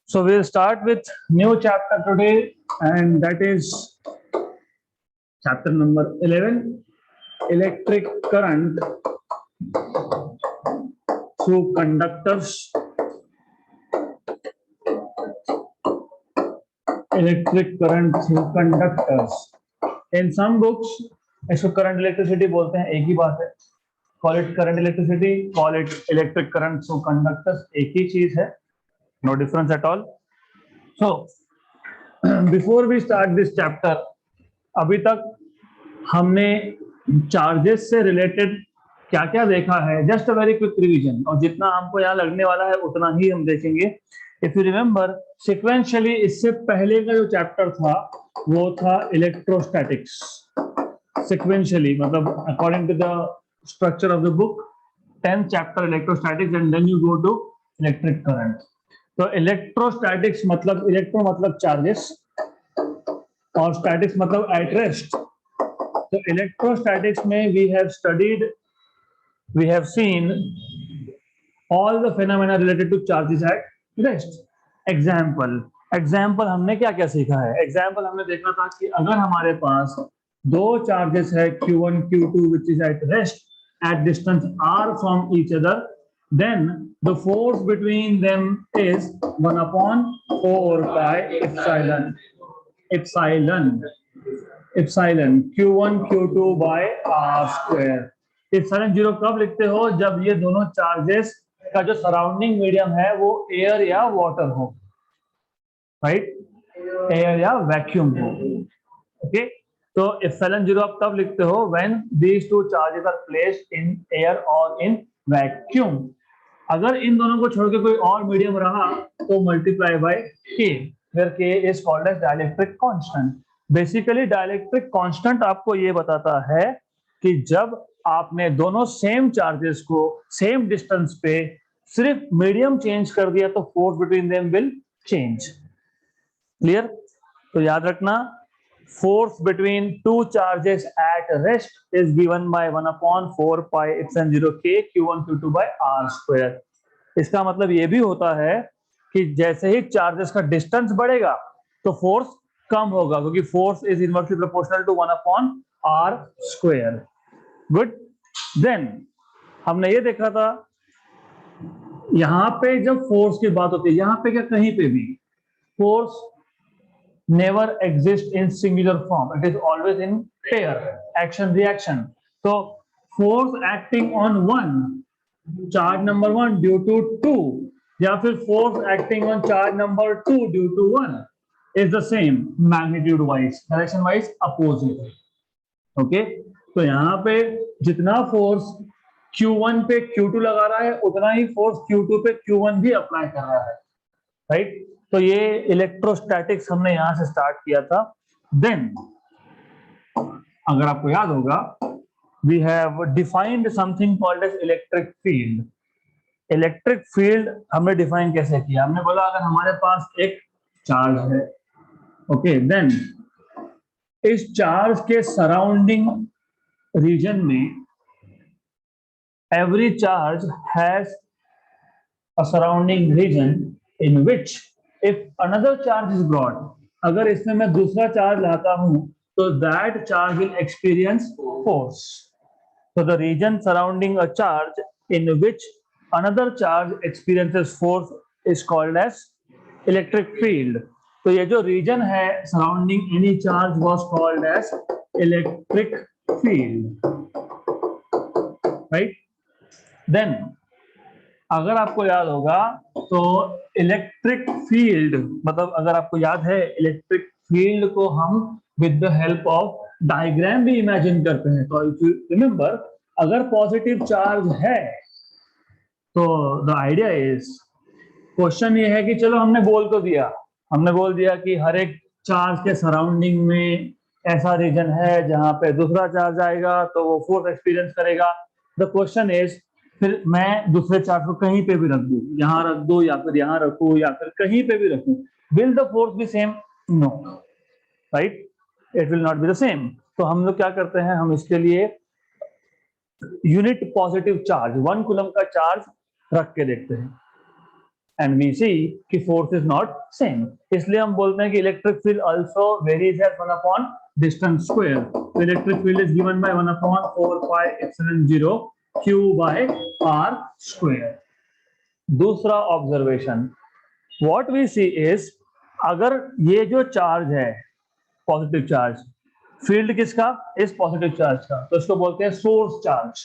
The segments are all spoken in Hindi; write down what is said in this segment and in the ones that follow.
So we'll start with new chapter today, and that is chapter number 11, electric current through conductors. Electric current through conductors. In some books, इसको current electricity बोलते हैं, एक ही बात है. Call it current electricity, call it electric current through conductors, एक ही चीज है, no difference at all. So before we start this chapter, अभी तक हमने चार्जेस से रिलेटेड क्या क्या देखा है, just a very quick revision, और जितना हमको यहाँ लगने वाला है उतना ही हम देखेंगे. इफ यू रिमेम्बर सिक्वेंशियली, इससे पहले का जो चैप्टर था वो था इलेक्ट्रोस्टैटिक्स. सिक्वेंशियली मतलब according to the structure of the book, 10th chapter electrostatics and then you go to electric current. तो इलेक्ट्रोस्टैटिक्स मतलब इलेक्ट्रो मतलब चार्जेस और स्टैटिक्स मतलब एट रेस्ट. तो इलेक्ट्रोस्टैटिक्स में we have seen all the phenomena related to charges at rest. Example हमने क्या क्या सीखा है. एग्जाम्पल हमने देखा था कि अगर हमारे पास दो चार्जेस है Q1 Q2 which is at rest at distance r from each other, then the force between them is 1 upon 4 pi epsilon Q1 Q2 by r square. epsilon 0 कब लिखते हो? जब ये दोनों चार्जेस का जो सराउंडिंग मीडियम है वो एयर या वाटर हो, राइट? एयर या वैक्यूम हो. ओके, तो epsilon 0 आप तब लिखते हो when these two charges are placed in air or in vacuum. अगर इन दोनों को छोड़ के कोई और मीडियम रहा तो multiply by k, where k is called as dielectric constant. Basically dielectric constant आपको ये बताता है कि जब आपने दोनों सेम चार्जेस को सेम डिस्टेंस पे सिर्फ मीडियम चेंज कर दिया तो force between them will change. Clear? तो याद रखना, force between two charges at rest is given by 1 upon 4 pi epsilon 0 k Q1 Q2 by r square. इसका मतलब ये भी होता है कि जैसे ही चार्जेस का डिस्टेंस बढ़ेगा तो फोर्स कम होगा, क्योंकि force is inversely proportional to 1 upon r square. Good. Then हमने ये देखा था यहां पे जब फोर्स की बात होती है, यहां पे क्या कहीं पे भी force never exist in singular form, it is always in pair, action reaction. So force acting on one charge number 1 due to 2, या फिर force acting on charge number 2 due to 1 is the same magnitude wise, direction wise opposite. Okay, तो यहाँ पे जितना फोर्स Q1 पे Q2 लगा रहा है उतना ही फोर्स Q2 पे Q1 भी अप्लाई कर रहा है, राइट? तो ये इलेक्ट्रोस्टैटिक्स हमने यहां से स्टार्ट किया था. देन अगर आपको याद होगा, we have defined something called as electric field. Electric field हमने डिफाइन कैसे किया? हमने बोला अगर हमारे पास एक चार्ज है, ओके, देन इस चार्ज के सराउंडिंग रीजन में every charge has a surrounding reason in which if another charge is brought, अगर इसमें मैं दूसरा चार्ज लाता हूं तो that charge will experience force. So the region surrounding a charge in which another charge experiences force is called as electric field. तो ये जो region है surrounding any charge was called as electric field, right? Then अगर आपको याद होगा तो इलेक्ट्रिक फील्ड मतलब, अगर आपको याद है, इलेक्ट्रिक फील्ड को हम with the help of diagram भी इमेजिन करते हैं. तो इफ यू रिमेंबर, अगर पॉजिटिव चार्ज है तो द आइडिया इज, क्वेश्चन ये है कि चलो हमने बोल दिया कि हर एक चार्ज के सराउंडिंग में ऐसा रीजन है जहां पे दूसरा चार्ज आएगा तो वो फोर्स एक्सपीरियंस करेगा. द क्वेश्चन इज, फिर मैं दूसरे चार्ज को कहीं पे भी रख दूं, यहां रख दूं या फिर यहां रखूं या फिर कहीं पे भी रखूं, will the force be same? No, right, it will not be the same. तो हम लोग क्या करते हैं, हम इसके लिए यूनिट पॉजिटिव चार्ज 1 कूलम का चार्ज रख के देखते हैं. एंड वी सी कि फोर्स इज नॉट सेम, इसलिए हम बोलते हैं कि electric field also varies as 1 upon distance square. तो electric field is given by 1 upon 4 pi epsilon 0 q by r square. दूसरा observation, what we see is, अगर ये जो चार्ज है पॉजिटिव चार्ज, फील्ड किसका, इस पॉजिटिव चार्ज का, तो इसको बोलते हैं सोर्स चार्ज.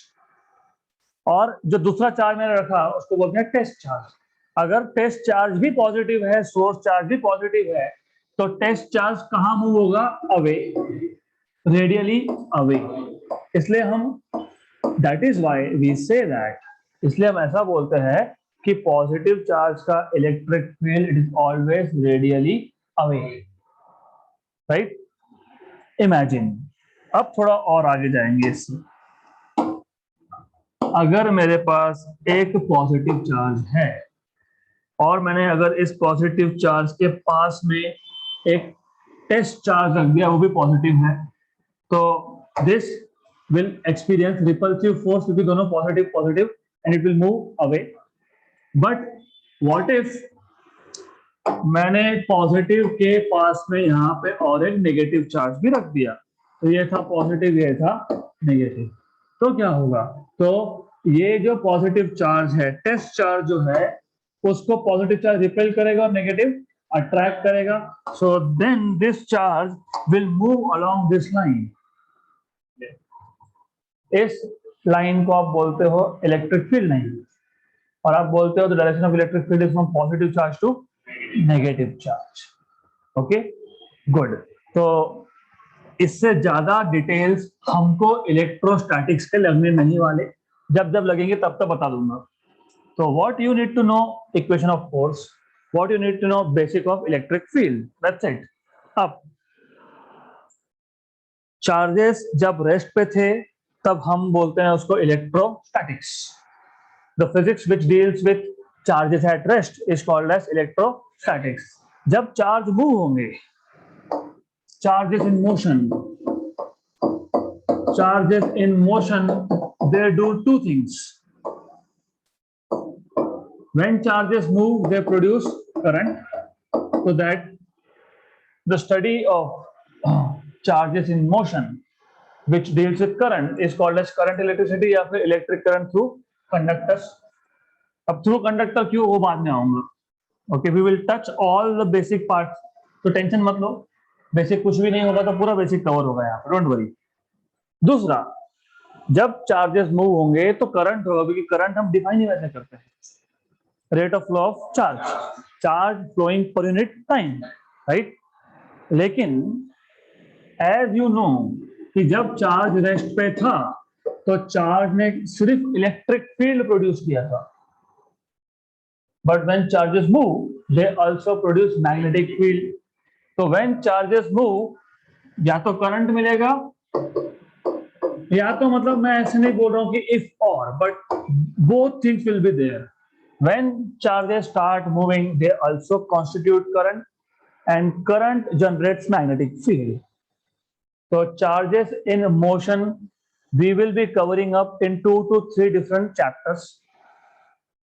और जो दूसरा चार्ज मैंने रखा उसको बोलते हैं टेस्ट चार्ज. अगर टेस्ट चार्ज भी पॉजिटिव है, सोर्स चार्ज भी पॉजिटिव है, तो टेस्ट चार्ज कहां मूव होगा, अवे, रेडियली अवे. इसलिए हम, that is why we say that, इसलिए हम ऐसा बोलते हैं कि पॉजिटिव चार्ज का electric field it is always radially away. Right, imagine, अब थोड़ा और आगे जाएंगे इससे. अगर मेरे पास एक पॉजिटिव चार्ज है और मैंने अगर इस पॉजिटिव चार्ज के पास में एक टेस्ट चार्ज रख दिया, वो भी पॉजिटिव है, तो this will experience repulsive force, क्योंकि दोनों positive positive, and it will move away. But what if मैंने पॉजिटिव के पास में यहाँ पे और एक नेगेटिव चार्ज भी रख दिया, तो ये था पॉजिटिव, ये था नेगेटिव, तो क्या होगा, तो ये जो पॉजिटिव चार्ज है, टेस्ट चार्ज जो है, उसको पॉजिटिव चार्ज रिपेल करेगा और नेगेटिव अट्रैक्ट करेगा. So then this charge will move along this line. इस लाइन को आप बोलते हो इलेक्ट्रिक फील्ड लाइन, और आप बोलते हो the direction of electric field is from positive charge to negative charge. Okay, good. तो इससे ज्यादा डिटेल्स हमको इलेक्ट्रोस्टैटिक्स के लगने नहीं वाले, जब जब लगेंगे तब तक बता दूंगा. तो what you need to know, equation of force, what you need to know, basic of electric field, that's it. अब चार्जेस जब रेस्ट पे थे तब हम बोलते हैं उसको electrostatics. The physics which deals with charges at rest is called as electrostatics. जब चार्ज मूव होंगे, charges in motion, charges in motion, they do two things. When charges move, they produce current, so that the study of charges in motion which deals with current is called as current electricity या फिर electric current through conductors. अब through conductor क्यों, वो बाद में आऊंगा. Okay, we will touch all the basic parts, तो टेंशन मत लो, बेसिक कुछ भी नहीं होगा तो पूरा बेसिक कवर होगा यहाँ पर, डोंट वरी. दूसरा, जब चार्जेस मूव होंगे तो करंट होगा, क्योंकि करंट हम डिफाइन ही वैसे करते हैं, rate of flow of charge, charge flowing per unit time, right. लेकिन एज यू नो कि जब चार्ज रेस्ट पे था तो चार्ज ने सिर्फ इलेक्ट्रिक फील्ड प्रोड्यूस किया था, but when charges move they also produce magnetic field. तो व्हेन चार्जेस मूव, या तो करंट मिलेगा, या तो मतलब मैं ऐसे नहीं बोल रहा हूं कि इफ और, but both things will be there. When charges start moving they also constitute current, and current generates magnetic field. तो charges in motion we will be covering up in 2 to 3 different chapters.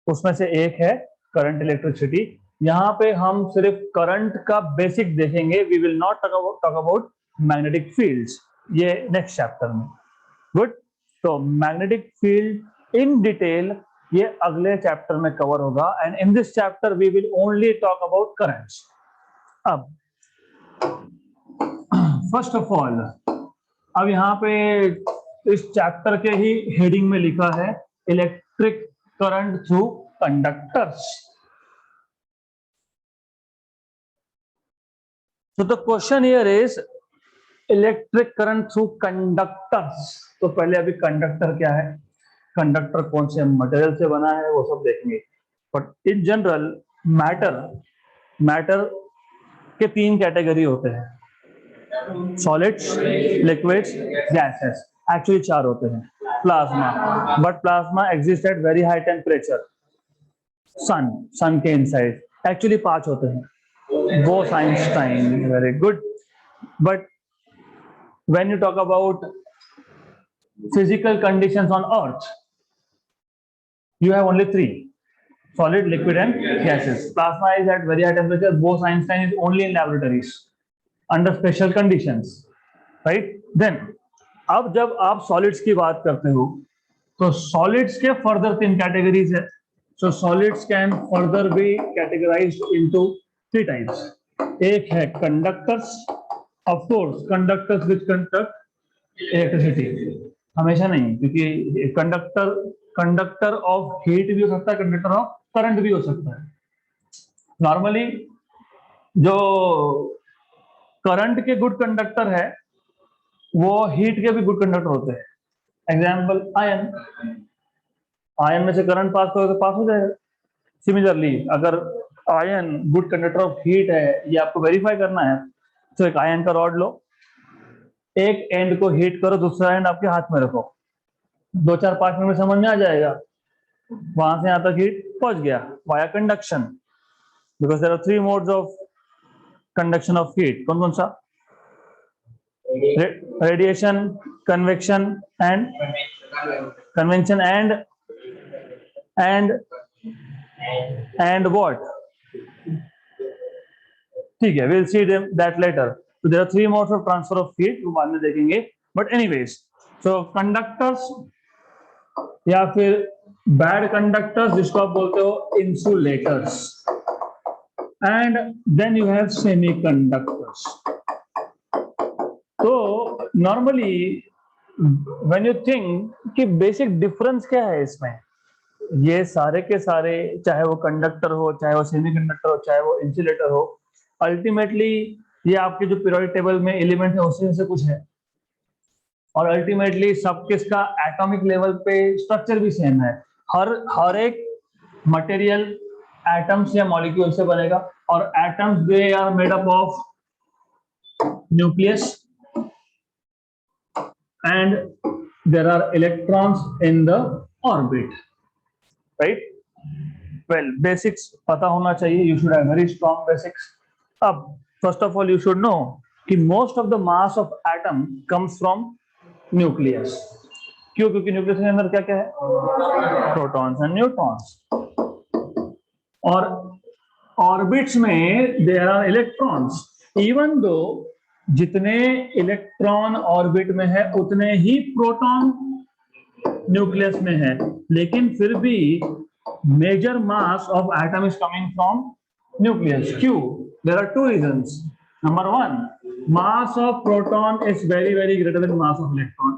उसमें से एक है करंट इलेक्ट्रिसिटी. यहाँ पे हम सिर्फ करंट का बेसिक देखेंगे, we will not talk about magnetic fields, ये नेक्स्ट चैप्टर में. गुड. तो मैग्नेटिक फील्ड इन डिटेल ये अगले चैप्टर में कवर होगा, and in this chapter we will only talk about currents. अब फर्स्ट ऑफ ऑल, अब यहाँ पे इस चैप्टर के ही हेडिंग में लिखा है electric current through conductors. So the question here is electric current through conductors. तो पहले अभी कंडक्टर क्या है, कंडक्टर कौन से मटेरियल से बना है, वो सब देखेंगे. बट इन जनरल मैटर के 3 कैटेगरी होते हैं, सॉलिड्स, लिक्विड्स, गैसेस. एक्चुअली 4 होते हैं. Plasma, but plasma exist at very high temperature. Sun के इनसाइड एक्चुअली 5 होते हैं. Bose-Einstein, very good. But when you talk about physical conditions on Earth, you have only 3. solid, liquid and gases. Plasma is at very high temperature. Bose-Einstein is only in laboratories under special conditions, right? Then अब जब आप solids की बात करते हो तो solids के further 3 categories है. So solids can further be categorized into 3 types. एक है conductors, of course conductors which conduct electricity. हमेशा नहीं, क्योंकि कंडक्टर ऑफ हीट भी हो सकता है, कंडक्टर ऑफ करंट भी हो सकता है. नॉर्मली जो करंट के गुड कंडक्टर है वो हीट के भी गुड कंडक्टर होते हैं. एग्जाम्पल आयन में से करंट पास करो तो पास हो जाएगा. सिमिलरली अगर ion good conductor of heat है, ये आपको वेरीफाई करना है, तो एक आयन का रॉड लो, एक एंड को हीट करो, दूसरा एंड आपके हाथ में रखो, 2-4-5 मिनट में समझ में आ जाएगा. वहां से यहां तक हीट पहुंच गया via conduction, because there are 3 modes of conduction of heat. कौन कौन सा? Radiation, convection and convention and what? ठीक है, will see that later. So there are 3 modes of transfer of heat, वो बाद में देखेंगे. But anyways, so conductors या फिर bad conductors जिसको आप बोलते हो insulators, and then you have semiconductors. तो normally when you think कि basic difference क्या है इसमें, ये सारे के सारे, चाहे वो कंडक्टर हो, चाहे वो सेमीकंडक्टर हो, चाहे वो इंसुलेटर हो, अल्टीमेटली ये आपके जो पीरियोडिक टेबल में एलिमेंट है उसी से कुछ है, और अल्टीमेटली सब किसका एटॉमिक लेवल पे स्ट्रक्चर भी सेम है. हर एक मटेरियल एटम्स या मॉलिक्यूल से बनेगा, और atoms they are made up of nucleus and there are electrons in the orbit, right? Well, basics पता होना चाहिए. You should have very strong basics. अब first of all you should know कि most of the mass of atom comes from nucleus. क्यों? क्योंकि न्यूक्लियस के अंदर क्या क्या है? Protons and neutrons. और ऑर्बिट्स में देयर आर इलेक्ट्रॉन्स. इवन दो जितने इलेक्ट्रॉन ऑर्बिट में है उतने ही प्रोटॉन न्यूक्लियस में है, लेकिन फिर भी major mass of atom is coming from nucleus. Q. There are 2 reasons. Number 1, mass of proton is very greater than mass of electron.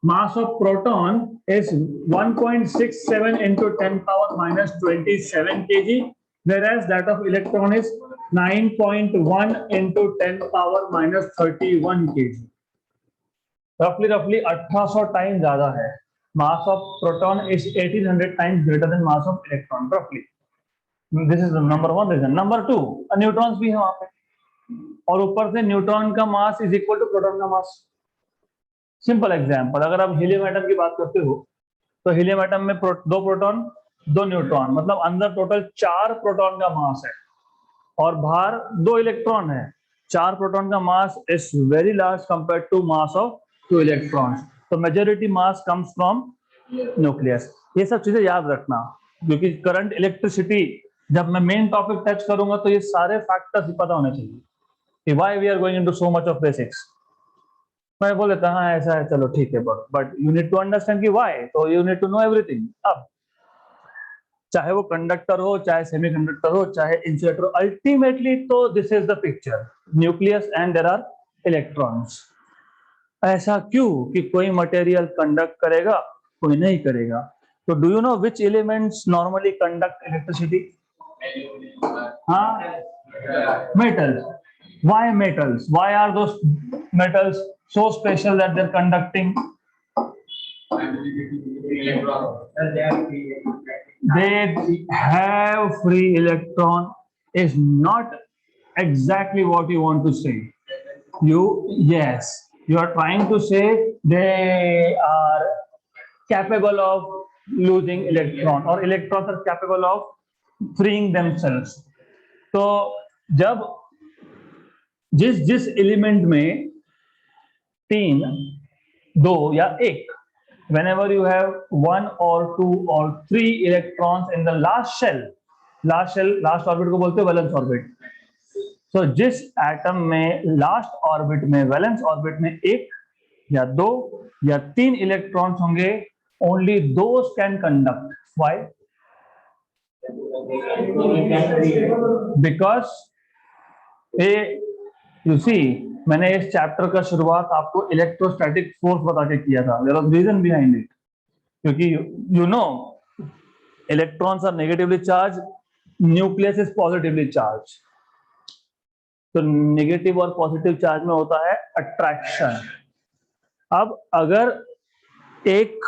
Mass of proton is 1.67 into 10 power minus 27 kg, whereas that of electron is 9.1 into 10 power minus 31 kg. roughly 1800 times ज्यादा है. Mass of proton is 1800 times greater than mass of electron, roughly. This is the number 1 reason. Number 2, neutrons भी है वहां पे, और ऊपर से न्यूट्रॉन का mass is equal to proton का मास. सिंपल एग्जांपल, अगर आप हीलियम एटम की बात करते हो तो हीलियम एटम में 2 प्रोटॉन 2 न्यूट्रॉन, मतलब अंदर टोटल 4 प्रोटॉन का मास है और बाहर 2 इलेक्ट्रॉन है. 4 प्रोटॉन का mass is very large compared to mass of 2 electrons. तो majority mass comes from nucleus. ये सब चीजें याद रखना, क्योंकि करंट, इलेक्ट्रिसिटी, जब मैं मेन टॉपिक टच करूंगा तो ये सारे फैक्टर्स पता होने चाहिए कि why we are going into so much of basics. मैं बोल देता हाँ ऐसा है, चलो ठीक है, but you need to understand कि व्हाई. तो you need to know everything. अब चाहे वो कंडक्टर हो, चाहे सेमीकंडक्टर हो, चाहे इंसुलेटर हो, अल्टीमेटली तो this is the picture, nucleus and there are electrons. ऐसा क्यों कि कोई मटेरियल कंडक्ट करेगा, कोई नहीं करेगा. तो do you know which elements normally conduct electricity? Metals. Why metals? Why are those metals so special that they're conducting? They have free electron is not exactly what you want to say. You are trying to say they are capable of losing electron, or electrons are capable of freeing themselves. तो जब जिस एलिमेंट में 3, 2 या 1 whenever you have 1 or 2 or 3 electrons in the last shell, last orbit को बोलते हैं वैलेंस ऑर्बिट। तो जिस एटम में लास्ट ऑर्बिट में वैलेंस ऑर्बिट में एक या दो या तीन इलेक्ट्रॉन्स होंगे, only those can conduct. Why? Because you see, मैंने इस चैप्टर का शुरुआत आपको इलेक्ट्रोस्टैटिक फोर्स बता के किया था। There was reason behind it, क्योंकि you know electrons are negatively charge, nucleus is positively charge. तो नेगेटिव और पॉजिटिव चार्ज में होता है अट्रैक्शन। अब अगर एक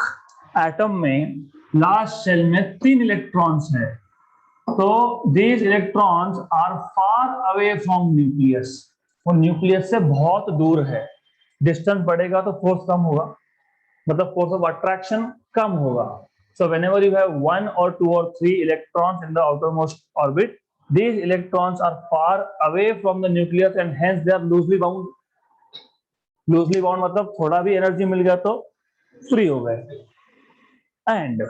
एटम में लास्ट शेल में 3 इलेक्ट्रॉन्स है, तो these electrons are far away from nucleus. वो न्यूक्लियस से बहुत दूर है। डिस्टेंस बढ़ेगा तो फोर्स कम होगा, मतलब फोर्स ऑफ अट्रैक्शन कम होगा। So whenever you have 1 or 2 or 3 electrons in the outermost orbit, these electrons are far away from the nucleus and hence they are loosely bound. Loosely bound मतलब थोड़ा भी एनर्जी मिल गया तो फ्री हो गए। एंड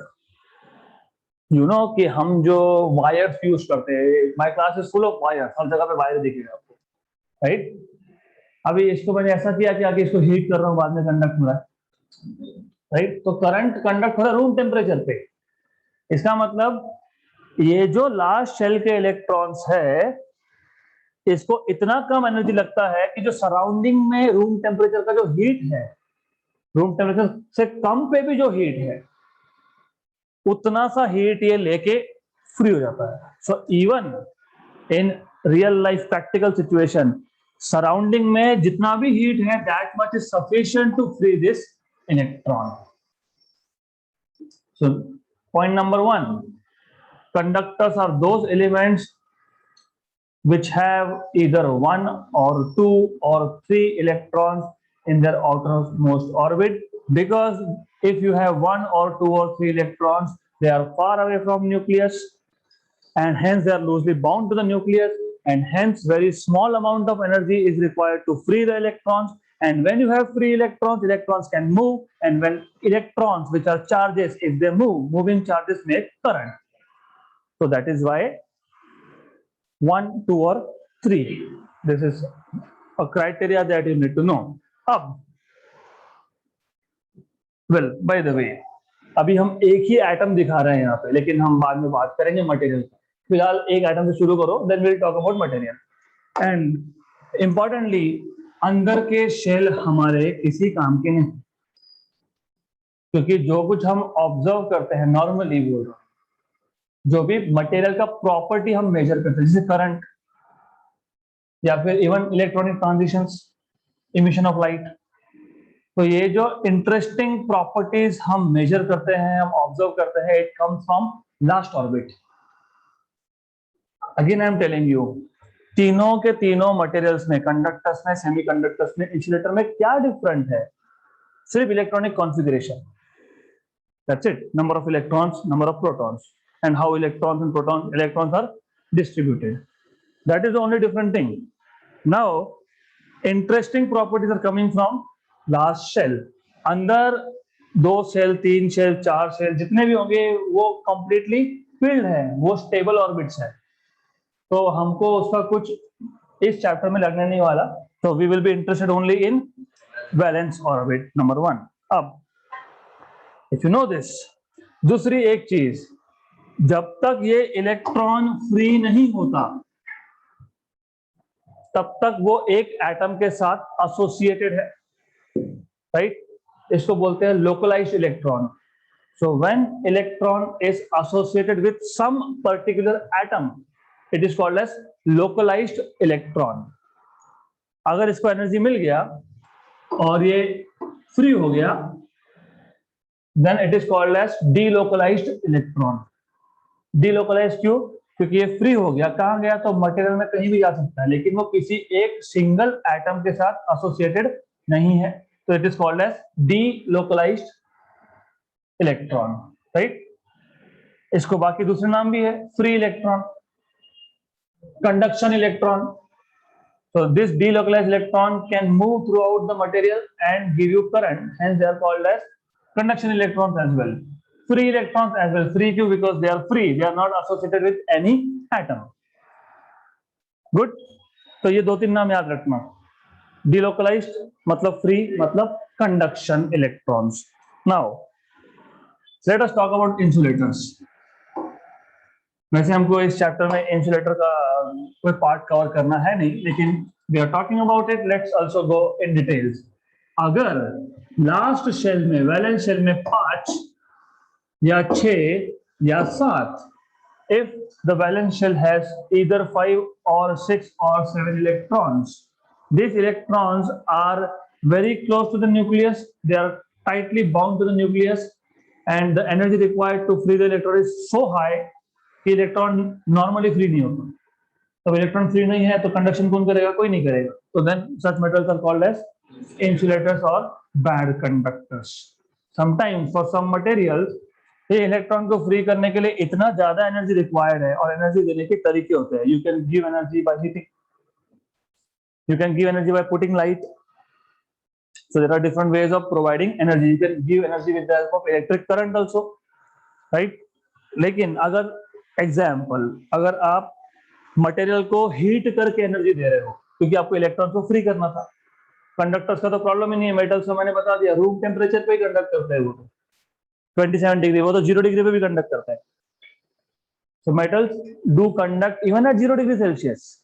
यू नो कि हम जो वायर्स यूज करते हैं, my class is full of wire, हर जगह पे वायर दिखेगा आपको, राइट? अभी इसको मैंने ऐसा किया कि आगे इसको हीट कर रहा हूँ, बाद में कंडक्ट हो रहा है, राइट? तो करंट कंडक्ट हो रहा है रूम टेम्परेचर पे। इसका मतलब ये जो लास्ट शेल के इलेक्ट्रॉन्स है, इसको इतना कम एनर्जी लगता है कि जो सराउंडिंग में रूम टेम्परेचर का जो हीट है, रूम टेम्परेचर से कम पे भी जो हीट है, उतना सा हीट ये लेके फ्री हो जाता है। So even in real life practical situation, surrounding में जितना भी हीट है, that much is sufficient to free this electron. So point number 1, conductors are those elements which have either 1 or 2 or 3 electrons in their outermost orbit, because if you have 1 or 2 or 3 electrons, they are far away from nucleus and hence they are loosely bound to the nucleus, and hence very small amount of energy is required to free the electrons. And when you have free electrons, electrons can move, and when electrons, which are charges, if they move, moving charges make current. So that is why 1, 2 or 3. This is a criteria that you need to know. अब well, by the way, अभी हम एक ही एटम दिखा रहे हैं यहाँ पे, लेकिन हम बाद में बात करेंगे मटेरियल की। फिलहाल एक एटम से शुरू करो, then we'll talk about material. And importantly, अंदर के शेल हमारे किसी काम के नहीं, क्योंकि जो कुछ हम ऑब्जर्व करते हैं नॉर्मली, बोल रहा हूं, जो भी मटेरियल का प्रॉपर्टी हम मेजर करते हैं, जैसे करंट या फिर even electronic transitions, emission of light, तो ये जो इंटरेस्टिंग प्रॉपर्टीज हम मेजर करते हैं, हम ऑब्जर्व करते हैं, it comes from last orbit. Again I am telling you, तीनों के तीनों मटेरियल्स में, कंडक्टर्स में, सेमीकंडक्टर्स में, इंसुलेटर में क्या डिफरेंट है? सिर्फ electronic configuration, that's it. Number of electrons, number of protons, and how electrons and electrons are distributed, that is the only different thing. Now interesting properties are coming from last shell. अंदर 2 शेल, 3 शेल, 4 शेल जितने भी होंगे, वो कंप्लीटली फिल्ड है, वो स्टेबल ऑर्बिट्स है, तो हमको उसका कुछ इस चैप्टर में लगने नहीं वाला। तो we will be interested only in valence orbit number 1। अब इफ यू नो दिस, दूसरी एक चीज, जब तक ये इलेक्ट्रॉन फ्री नहीं होता, तब तक वो एक एटम के साथ एसोसिएटेड है, राइट? इसको बोलते हैं localized electron. So when electron is associated with some particular atom, it is called as localized electron. अगर इसको एनर्जी मिल गया और ये फ्री हो गया, then it is called as delocalized electron. Delocalized क्यों? क्योंकि ये फ्री हो गया, कहां गया? तो मटेरियल में कहीं भी जा सकता है, लेकिन वो किसी एक सिंगल एटम के साथ एसोसिएटेड नहीं है, तो it is called as delocalized electron, right? इसको बाकी दूसरे नाम भी है, free electron, conduction electron. So this delocalized electron can move throughout the material and give you current, hence they are called as conduction electrons as well, free electrons as well. Free क्यों? Because they are free, they are not associated with any atom. Good. तो ये दो तीन नाम याद रखना. Delocalized मतलब free मतलब conduction electrons. Now let us talk about insulators. वैसे हमको इस चैप्टर में इंसुलेटर का कोई पार्ट कवर करना है नहीं, लेकिन we are talking about it. Let's also go in details. अगर लास्ट शेल में, वैलेंस शेल में 5 या 6 या 7, if the valence shell has either 5 or 6 or 7 electrons, these electrons are very close to the nucleus, they are tightly bound to the nucleus, and the energy required to free the electron is so high कि इलेक्ट्रॉन नॉर्मली फ्री नहीं होता. तो इलेक्ट्रॉन फ्री नहीं है तो कंडक्शन कौन करेगा? कोई नहीं करेगा. तो then such metals are called as insulators और bad conductors. Sometimes for some materials ये इलेक्ट्रॉन को फ्री करने के लिए इतना ज्यादा एनर्जी रिक्वायर्ड है, और एनर्जी देने के तरीके होते हैं. You can give energy by heating, you can give energy by putting light. So there are different ways of providing energy. You can give energy with the help of electric current also, right? लेकिन अगर एग्जाम्पल, अगर आप मटेरियल को हीट करके एनर्जी दे रहे हो क्योंकि आपको इलेक्ट्रॉन को फ्री करना था. कंडक्टर्स का तो प्रॉब्लम ही नहीं है, मेटल्स को मैंने बता दिया रूम टेम्परेचर पे ही कंडक्ट करते हैं. वो तो 27 डिग्री, वो तो 0 डिग्री पे भी कंडक्ट करता है. So metals do conduct even at 0 degree Celsius.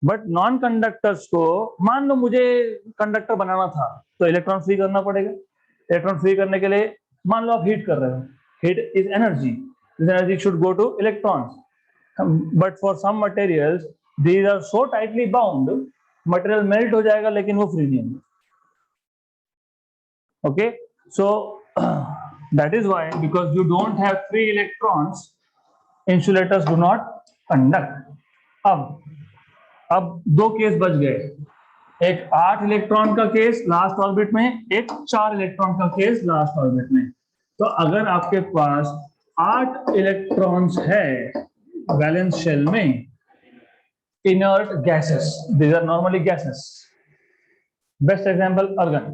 But non conductors को, मान लो मुझे कंडक्टर बनाना था तो इलेक्ट्रॉन फ्री करना पड़ेगा. इलेक्ट्रॉन फ्री करने के लिए मान लो आप हीट कर रहे हो. Heat is energy. This energy should go to electrons, but for some materials these are so tightly bound, material melt हो जाएगा लेकिन वो free नहीं होगा. Okay, so that is why, because you don't have free electrons, insulators do not conduct. अब दो केस बच गए. एक 8 इलेक्ट्रॉन का केस लास्ट ऑर्बिट में, एक 4 इलेक्ट्रॉन का केस लास्ट ऑर्बिट में. तो अगर आपके पास 8 इलेक्ट्रॉन्स है वैलेंस शेल में, inert gases, these are normally gases. Best example argon,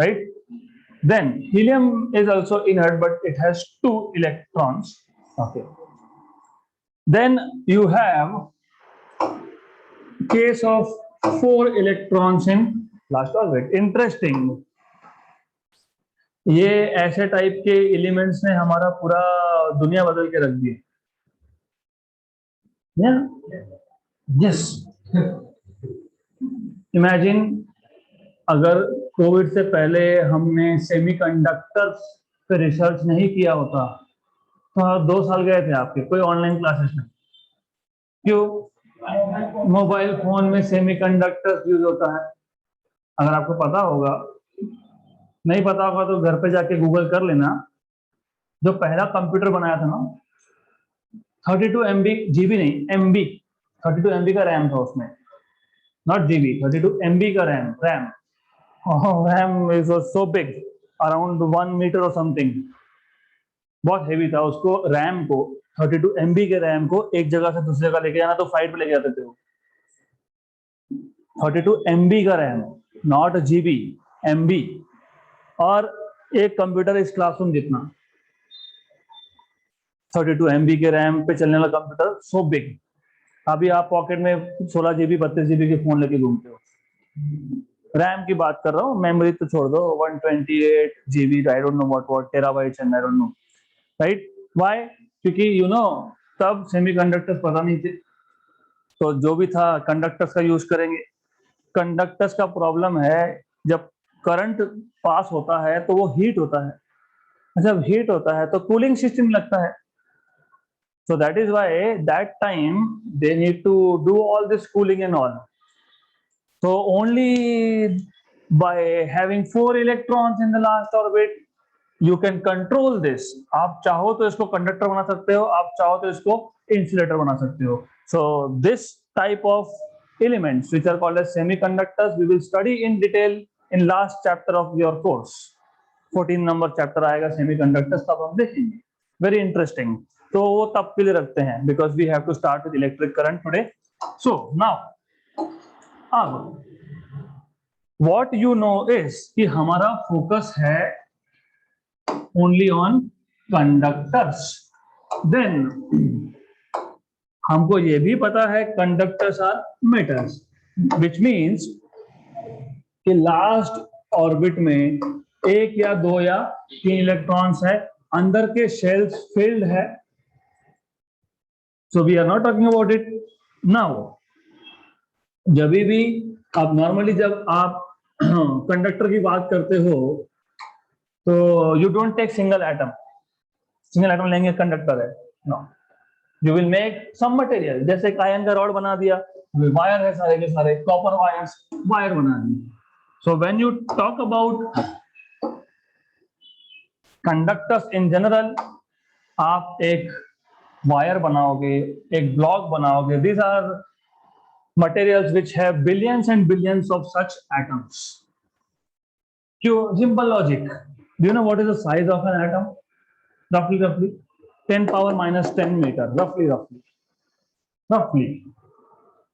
right? Then helium is also inert but it has 2 electrons. Okay, then you have case of 4 electrons in last orbit. Interesting, ये ऐसे टाइप के एलिमेंट्स ने हमारा पूरा दुनिया बदल के रख दी. यस, इमेजिन अगर कोविड से पहले हमने सेमीकंडक्टर्स पे रिसर्च नहीं किया होता तो 2 साल गए थे आपके, कोई ऑनलाइन क्लासेस नहीं. क्यों? मोबाइल फोन में सेमीकंडक्टर्स यूज होता है. अगर आपको पता होगा, नहीं पता होगा तो घर पे जाके गूगल कर लेना. जो पहला कंप्यूटर बनाया था ना, 32 MB, जीबी नहीं, MB, 32 MB का रैम था उसमें, नॉट जीबी, 32 MB का RAM. RAM is so big, around 1 metre और समथिंग, बहुत हेवी था. उसको रैम को, 32 MB के रैम को एक जगह से दूसरी जगह लेके जाना तो फ्लाइट पे लेके जाते थे वो. 32 MB का रैम, नॉट जीबी, MB. और एक कंप्यूटर इस क्लासरूम जितना, 32 MB के रैम पे चलने वाला कंप्यूटर, सो बिग. अभी आप पॉकेट में 16 GB 32 GB के फोन लेके घूमते हो. रैम की बात कर रहा हूँ, मेमोरी तो छोड़ दो, 128 GB, I don't know what terabytes and I don't know, right? Why? क्योंकि यू नो तब सेमीकंडक्टर्स पता नहीं थे, तो जो भी था कंडक्टर्स का यूज करेंगे. कंडक्टर्स का प्रॉब्लम है, जब करंट पास होता है तो वो हीट होता है. जब हीट होता है तो कूलिंग सिस्टम लगता है. So that is why that time they need to do all this cooling and all. So only by having 4 electrons in the last orbit you can control this. आप चाहो तो इसको कंडक्टर बना सकते हो, आप चाहो तो इसको इंसुलेटर बना सकते हो. So this type of elements which are called as semiconductors we will study in detail in last chapter of your course. 14 number chapter आएगा सेमीकंडक्टर्स, तब हम देखेंगे. Very interesting. तो वो तब के लिए रखते हैं, because we have to start with electric current today. So now अब what you know is कि हमारा फोकस है only on conductors. Then हमको ये भी पता है conductors are metals, which means कि लास्ट ऑर्बिट में एक या दो या तीन इलेक्ट्रॉन्स है, अंदर के शेल्स फिल्ड है. So we are not talking about it now. जब भी अब नॉर्मली जब आप कंडक्टर की बात करते हो तो you don't take single atom लेंगे कंडक्टर है. No, you will make some material. जैसे एक आयन का रॉड बना दिया, वायर है सारे के सारे, कॉपर वायर्स, वायर बना दिए. So when you talk about conductors in general, आप एक वायर बनाओगे, एक ब्लॉक बनाओगे. These are materials which have billions and billions of such atoms. Simple logic. Do you know what is the size of an atom? Roughly 10 power minus 10 meter. Roughly.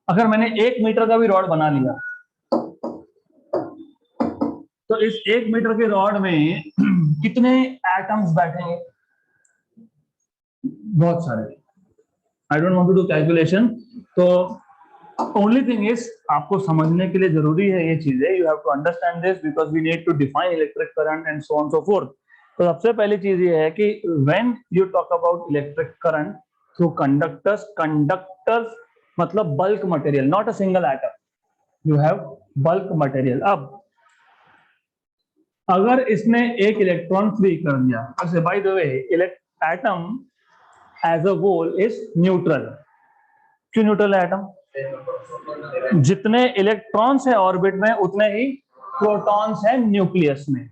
अगर मैंने 1 मीटर का भी रॉड बना लिया तो इस 1 मीटर के रॉड में कितने एटम्स बैठेंगे? बहुत सारे. I don't want to do calculation. तो ओनली थिंग इज, आपको समझने के लिए जरूरी है ये चीजें. You have to understand this because we need to define electric current and so on so forth. तो सबसे पहली चीज ये है कि when you talk about electric current through conductors मतलब bulk material, not a single atom. You have bulk material. अब अगर इसने एक इलेक्ट्रॉन फ्री कर दिया, वैसे by the way atom as a whole is neutral. क्यों न्यूट्रल है एटम? जितने इलेक्ट्रॉन्स है ऑर्बिट में उतने ही प्रोटॉन्स हैं न्यूक्लियस में.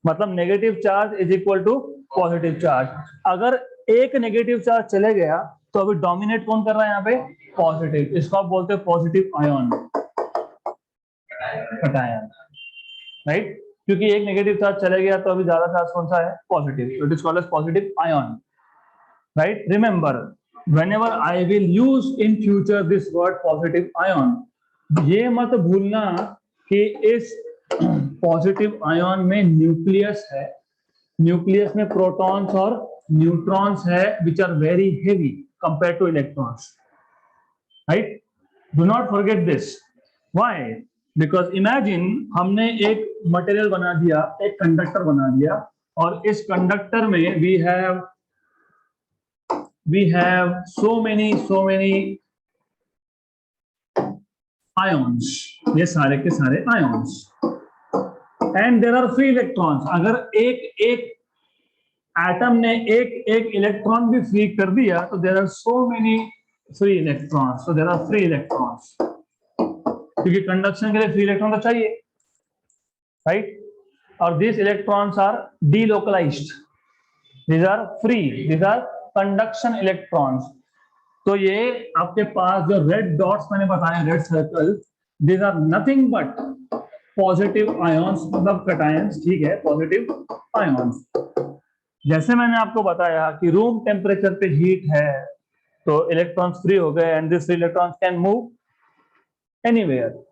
मतलब negative charge is equal to positive charge. अगर एक नेगेटिव चार्ज चले गया तो अभी डोमिनेट कौन कर रहा है यहाँ पे? पॉजिटिव. इसको आप बोलते हैं पॉजिटिव आयन, कटायन, राइट? क्योंकि एक नेगेटिव चार्ज चले गया तो अभी ज्यादा चार्ज कौन सा है? Positive. It is called as positive ion, right? Remember, whenever I will use in future this word positive ion, ये मत भूलना कि इस पॉजिटिव आयन में न्यूक्लियस है. न्यूक्लियस में प्रोटॉन्स और न्यूट्रॉन्स है which are very heavy compare to electrons, right? Do not forget this. Why? Because imagine हमने एक मटेरियल बना दिया, एक कंडक्टर बना दिया, और इस कंडक्टर में we have so many ions, ये सारे के सारे ions, and there are free electrons. अगर एक एटम ने एक इलेक्ट्रॉन भी फ्री कर दिया तो there are so many free electrons. So there are free electrons. क्योंकि कंडक्शन के लिए फ्री इलेक्ट्रॉन तो चाहिए, राइट? और this electrons are delocalized, these are free, these are conduction electrons. तो ये आपके पास जो रेड डॉट्स मैंने बताया, red circle, these are nothing but positive ions, मतलब कटायंस. ठीक है, पॉजिटिव आयंस. जैसे मैंने आपको बताया कि रूम टेम्परेचर पे हीट है तो इलेक्ट्रॉन्स फ्री हो गए and this electrons can move anywhere.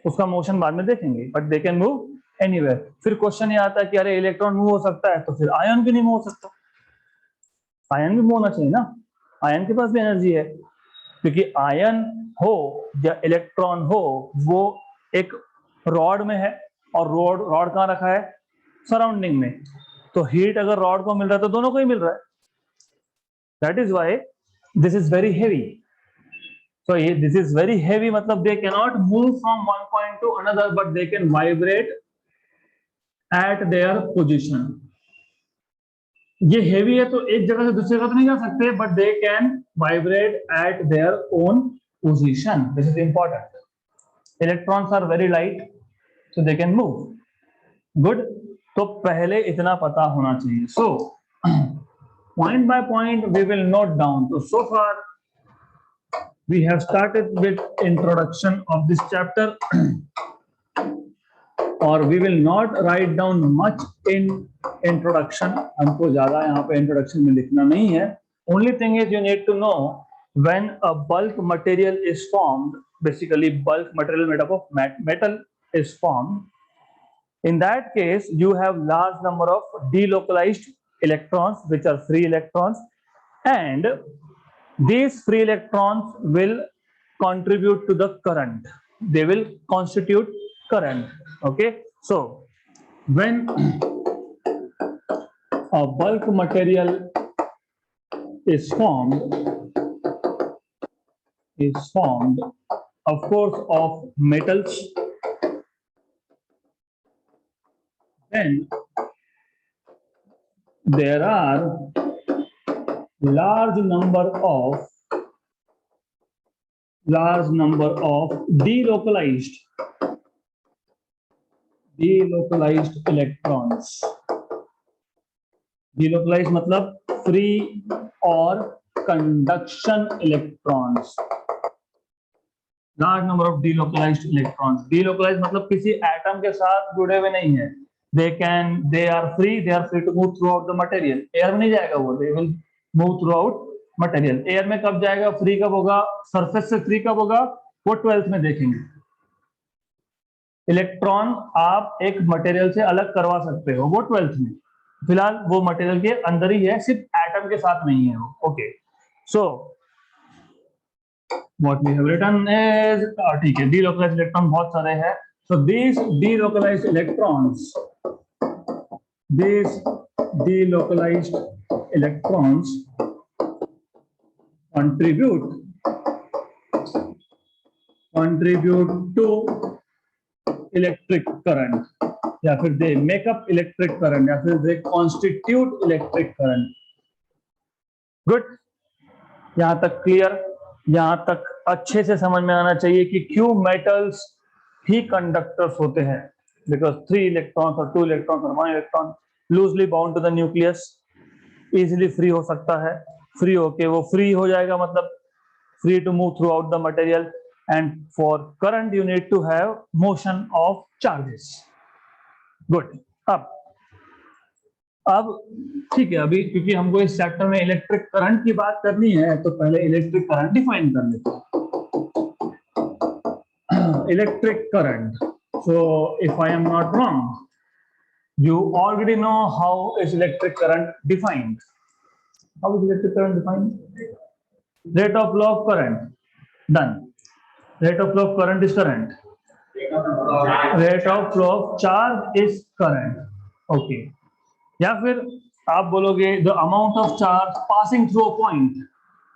उसका मोशन बाद में देखेंगे, but they can move anywhere. फिर क्वेश्चन ये आता है कि अरे इलेक्ट्रॉन मूव हो सकता है तो फिर आयन भी नहीं मूव हो सकता. आयन भी मूव होना चाहिए ना, आयन के पास भी एनर्जी है. क्योंकि आयन हो या इलेक्ट्रॉन हो, वो एक रॉड में है और रॉड कहाँ रखा है? सराउंडिंग में. तो हीट अगर रॉड को मिल रहा है तो दोनों को ही मिल रहा है. That is why this is very heavy. So this is very heavy, मतलब they cannot move from one point to another, but they can vibrate at their position. ये heavy है तो एक जगह से दूसरी जगह तो नहीं जा सकते, but they can vibrate at their own position. This is important. Electrons are very light, so they can move. Good. तो पहले इतना पता होना चाहिए. So point by point we will note down. So far we have started with introduction of this chapter, or we will not write down much in introduction. हमको ज्यादा यहाँ पे introduction में लिखना नहीं है. Only thing is you need to know when a bulk material is formed. Basically bulk material made up of metal is formed. In that case, you have large number of delocalized electrons, which are free electrons, and these free electrons will contribute to the current. They will constitute current. Okay, so when a bulk material is formed, of course, of metals, then there are large number of delocalized electrons. delocalized मतलब फ्री और conduction electrons. Large number of delocalized electrons. delocalized मतलब किसी एटम के साथ जुड़े हुए नहीं है. they are free to move throughout the material. Air में नहीं जाएगा वो. they will move throughout material. Air में कब जाएगा, फ्री कब होगा, सरफेस से फ्री कब होगा, वो 12th में देखेंगे. इलेक्ट्रॉन आप एक मटेरियल से अलग करवा सकते हो, वो 12th में. फिलहाल वो मटेरियल के अंदर ही है, सिर्फ एटम के साथ नहीं है वो. Okay, so what we have written is, ठीक है, delocalized इलेक्ट्रॉन बहुत सारे हैं. So these delocalized electrons contribute to electric current, या फिर they make up electric current, या फिर they constitute electric current. Good, यहां तक क्लियर. यहां तक अच्छे से समझ में आना चाहिए कि क्यों मेटल्स ही कंडक्टर्स होते हैं. बिकॉज 3 इलेक्ट्रॉन्स और 2 इलेक्ट्रॉन्स और 1 electron loosely bound to the nucleus, easily free हो सकता है. फ्री होके वो फ्री हो जाएगा, मतलब free to move throughout the material, and for current you need to have motion of charges. Good. अब ठीक है, अभी क्योंकि हमको इस चैप्टर में इलेक्ट्रिक करंट की बात करनी है, तो पहले इलेक्ट्रिक करंट डिफाइन कर लेते हैं. Electric current, so if I am not wrong, you already know how is electric current defined. How is electric current defined? Rate of flow of current. Done. Rate of flow of current is current. Rate of flow of charge is current. Okay. या फिर आप बोलोगे the amount of charge passing through a point.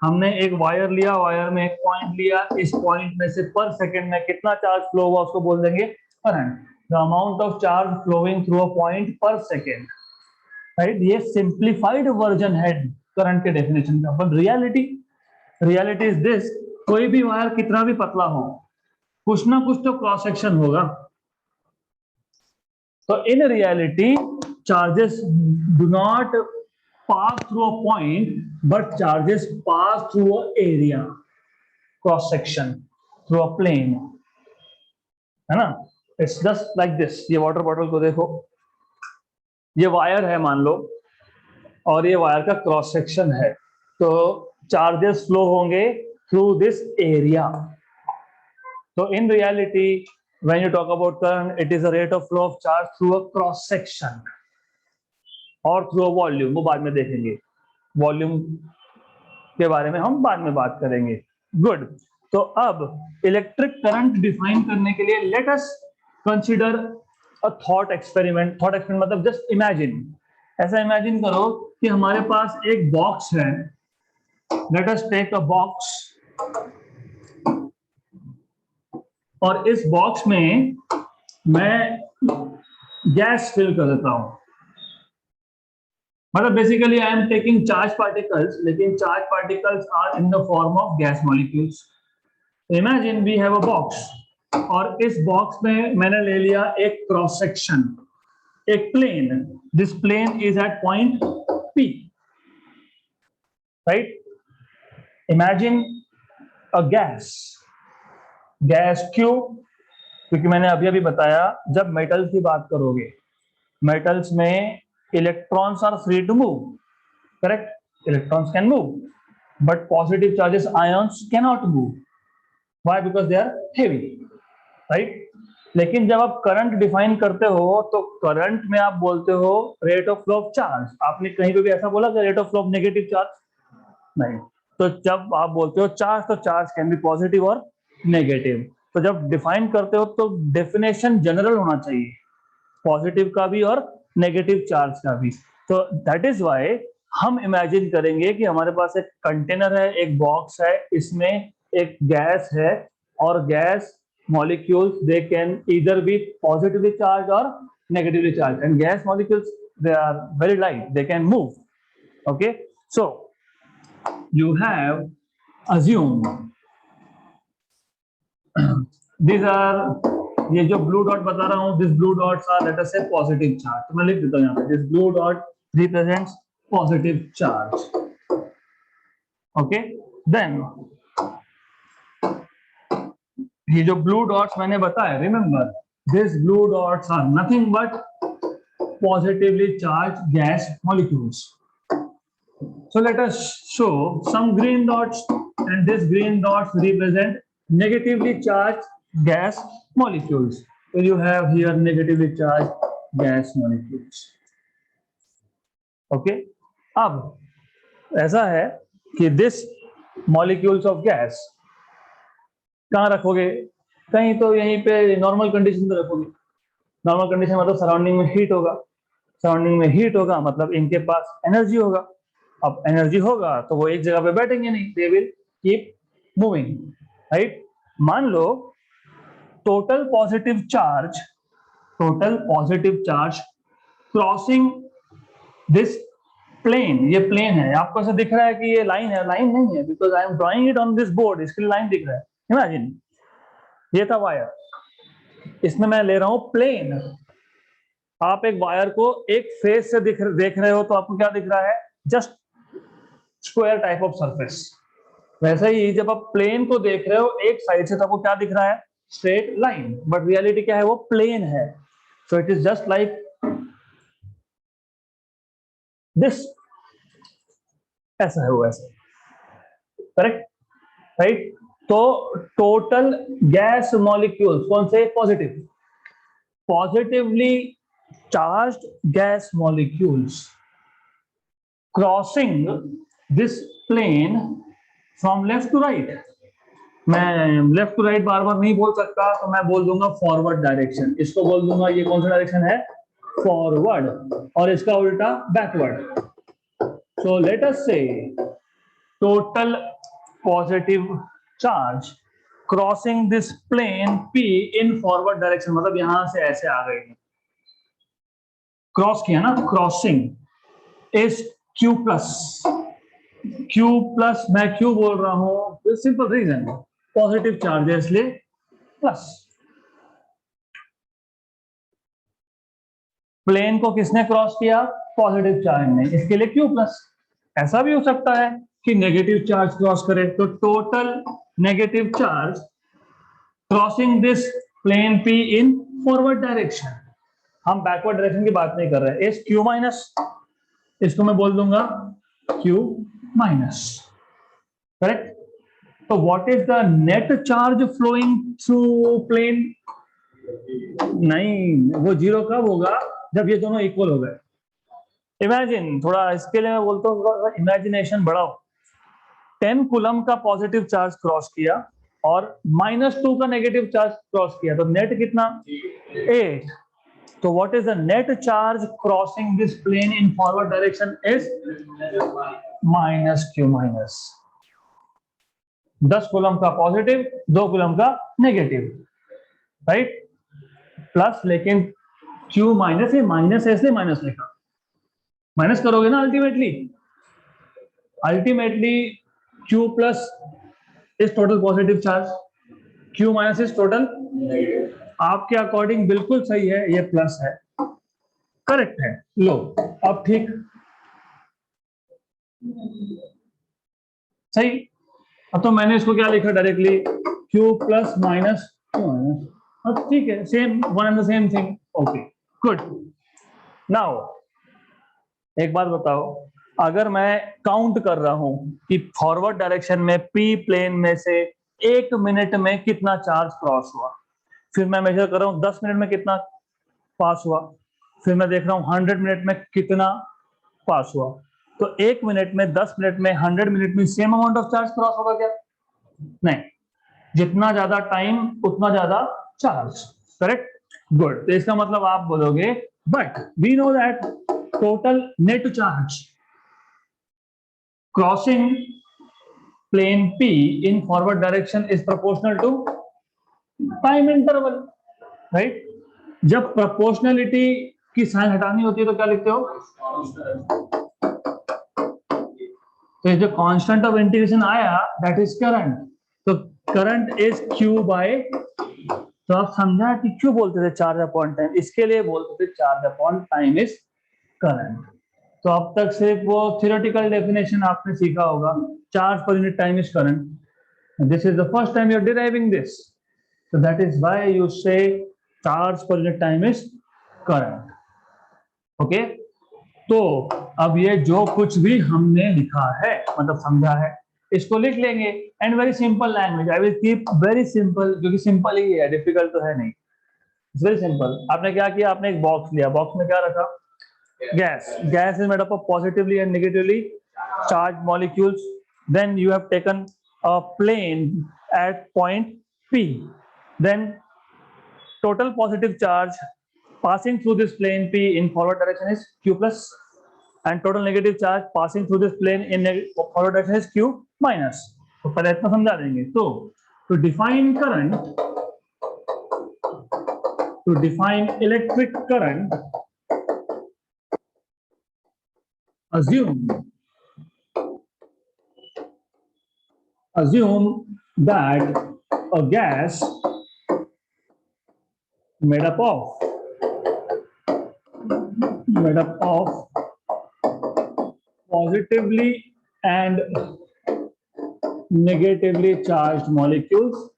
हमने एक वायर लिया, वायर में एक पॉइंट लिया, इस पॉइंट में से पर सेकंड में कितना चार्ज फ्लो हुआ उसको बोल देंगे current. The amount of charge flowing through a point per second. Right, ये सिंप्लीफाइड वर्जन है करंट के डेफिनेशन का. बट रियलिटी इज दिस, कोई भी वायर कितना भी पतला हो, कुछ ना कुछ तो क्रॉस सेक्शन होगा. तो in reality charges do not pass through a point, but charges pass through a area, cross section, through a plane, है ना. It's just like this. ये वाटर बॉटल को देखो, ये वायर है मान लो, और ये वायर का क्रॉस सेक्शन है, तो चार्जेस फ्लो होंगे थ्रू दिस एरिया. तो in reality when you talk about current, it is a rate of flow of charge through a cross section और थ्रू अ वॉल्यूम. वो बाद में देखेंगे, वॉल्यूम के बारे में हम बाद में बात करेंगे. गुड. तो अब इलेक्ट्रिक करंट डिफाइन करने के लिए let us consider a thought experiment. Thought experiment मतलब जस्ट इमेजिन, ऐसा इमेजिन करो कि हमारे पास एक बॉक्स है. Let us take a box, और इस बॉक्स में मैं गैस फिल कर देता हूं. मतलब basically I am taking charge particles, लेकिन charge particles are in the form of gas molecules. Imagine we have a box, और इस बॉक्स में मैंने ले लिया एक क्रॉस सेक्शन, एक plane. This plane is at point P, right. Imagine a gas cube, क्योंकि मैंने अभी बताया जब मेटल्स की बात करोगे, मेटल्स में electrons are free to move, correct? Electrons can move, but positive charges ions cannot move. Why? Because they are heavy, right? लेकिन जब आप करंट डिफाइन करते हो तो करंट में आप बोलते हो rate of flow of charge. आपने कहीं पे भी ऐसा बोला कि rate of flow of negative charge? नहीं। तो जब आप बोलते हो चार्ज, तो चार्ज कैन बी पॉजिटिव और नेगेटिव। तो जब डिफाइन करते हो तो डेफिनेशन जनरल होना चाहिए, पॉजिटिव का भी और नेगेटिव चार्ज का भी। तो दैट इज व्हाई हम इमेजिन करेंगे कि हमारे पास एक कंटेनर है, एक बॉक्स है, इसमें एक गैस है, और gas molecules they can either be positively charged or negatively charged, and gas molecules, they are very light, they can move. Okay, so you have assumed these are, ये जो ब्लू डॉट बता रहा हूं, this blue dots are let us say positive charge. तो मैं लिख देता हूं यहाँ पे, this blue dot represents positive charge. Okay, then ये जो ब्लू डॉट्स मैंने बताया, remember this blue dots are nothing but positively charged gas molecules. So let us show some green dots, and these green dots represent negatively charged gas molecules. So you have here negatively charged gas molecules. Okay. अब ऐसा है कि this molecules of gas कहाँ रखोगे? कहीं तो यहीं पे नॉर्मल कंडीशन पे रखोगे। नॉर्मल कंडीशन मतलब सराउंडिंग में हीट होगा, सराउंडिंग में हीट होगा मतलब इनके पास एनर्जी होगा। अब एनर्जी होगा तो वो एक जगह पे बैठेंगे नहीं, they will keep moving, right. मान लो total positive charge crossing this plane, ये प्लेन है, आपको ऐसा दिख रहा है कि ये लाइन है, लाइन नहीं है, because I am drawing it on this board, इसके लिए लाइन दिख रहा है। इमेजिन ये था वायर, इसमें मैं ले रहा हूं प्लेन। आप एक वायर को एक फेस से देख रहे हो तो आपको क्या दिख रहा है? Just square type of surface. वैसे ही जब आप प्लेन को देख रहे हो एक साइड से तो आपको क्या दिख रहा है? स्ट्रेट लाइन, बट रियलिटी क्या है? वो प्लेन है। So it is just like this, ऐसा है वो, ऐसा, करेक्ट, राइट। तो टोटल गैस मॉलिक्यूल्स कौन से? Positive, positively charged gas molecules crossing this plane from left to right. मैं लेफ्ट टू राइट बार बार नहीं बोल सकता, तो मैं बोल दूंगा फॉरवर्ड डायरेक्शन। इसको बोल दूंगा, ये कौन सा डायरेक्शन है? फॉरवर्ड, और इसका उल्टा backward. So let us say total positive charge crossing this plane P in forward direction, मतलब यहां से ऐसे आ गए, क्रॉस किया ना, crossing is Q plus. Q plus मैं क्यों बोल रहा हूं? सिंपल रीजन, पॉजिटिव चार्ज है इसलिए प्लस। प्लेन को किसने क्रॉस किया? पॉजिटिव चार्ज ने, इसके लिए Q प्लस। ऐसा भी हो सकता है कि नेगेटिव चार्ज क्रॉस करे, तो total negative charge crossing this plane P in forward direction. हम बैकवर्ड डायरेक्शन की बात नहीं कर रहे, इस Q माइनस, इसको मैं बोल दूंगा Q माइनस, करेक्ट। तो what is the net charge flowing through plane? नहीं, वो जीरो कब होगा? जब ये दोनों इक्वल हो गए। इमेजिन, थोड़ा इसके लिए मैं बोलता हूँ इमेजिनेशन बढ़ाओ। 10 कूलम का पॉजिटिव चार्ज क्रॉस किया और -2 का नेगेटिव चार्ज क्रॉस किया, तो नेट कितना? 8। तो what is the net charge crossing this plane in forward direction? Is -Q minus. 10 coulomb का पॉजिटिव, 2 कूलम का नेगेटिव, राइट, प्लस, लेकिन Q माइनस, ये माइनस है इसलिए माइनस लिखा। माइनस करोगे ना ultimately Q plus is total positive charge, Q minus is total negative. आपके अकॉर्डिंग बिल्कुल सही है, ये प्लस है, करेक्ट है। लो अब ठीक, सही। अब तो मैंने इसको क्या लिखा directly? Q plus minus Q minus. अब ठीक है, same, one and the same thing. Okay, good. Now एक बात बताओ, अगर मैं काउंट कर रहा हूं कि फॉरवर्ड डायरेक्शन में P प्लेन में से 1 मिनट में कितना चार्ज क्रॉस हुआ, फिर मैं मेजर कर रहा हूँ 10 मिनट में कितना पास हुआ, फिर मैं देख रहा हूँ 100 मिनट में कितना पास हुआ। तो 1 मिनट में, 10 मिनट में, 100 मिनट में same amount of charge cross होगा क्या? नहीं, जितना ज्यादा टाइम उतना ज्यादा चार्ज। Correct, good. तो इसका मतलब आप बोलोगे but we know that total net charge crossing plane P in forward direction is proportional to time interval, right? जब proportionality की साइन हटानी होती है तो क्या लिखते हो? तो ये जो कांस्टेंट ऑफ इंटीग्रेशन आया दैट इज करंट, तो करंट इज Q बाय, तो आप समझा कि क्यों बोलते थे चार्ज अपॉन टाइम, इसके लिए बोलते the charge upon time is current. तो अब तक सिर्फ वो थियोरेटिकल डेफिनेशन आपने सीखा होगा, charge per unit time is current, this is the first time you're deriving this, so that is why you say charge per unit time is current. Okay, तो अब ये जो कुछ भी हमने लिखा है मतलब समझा है इसको लिख लेंगे, and very simple language, I will keep very simple, क्योंकि सिंपल ही है, डिफिकल्ट तो है नहीं, वेरी सिंपल। आपने क्या किया, आपने एक बॉक्स लिया, बॉक्स में क्या रखा? Gas. Gas is made up of positively and negatively charged molecules, then you have taken a plane at point P, then total positive charge passing through this plane P in forward direction is Q plus, and total negative charge passing through this plane in forward direction is Q minus. तो पहले इतना समझा देंगे। तो to define current, to define electric current, assume that a gas made up of positively and negatively charged molecules,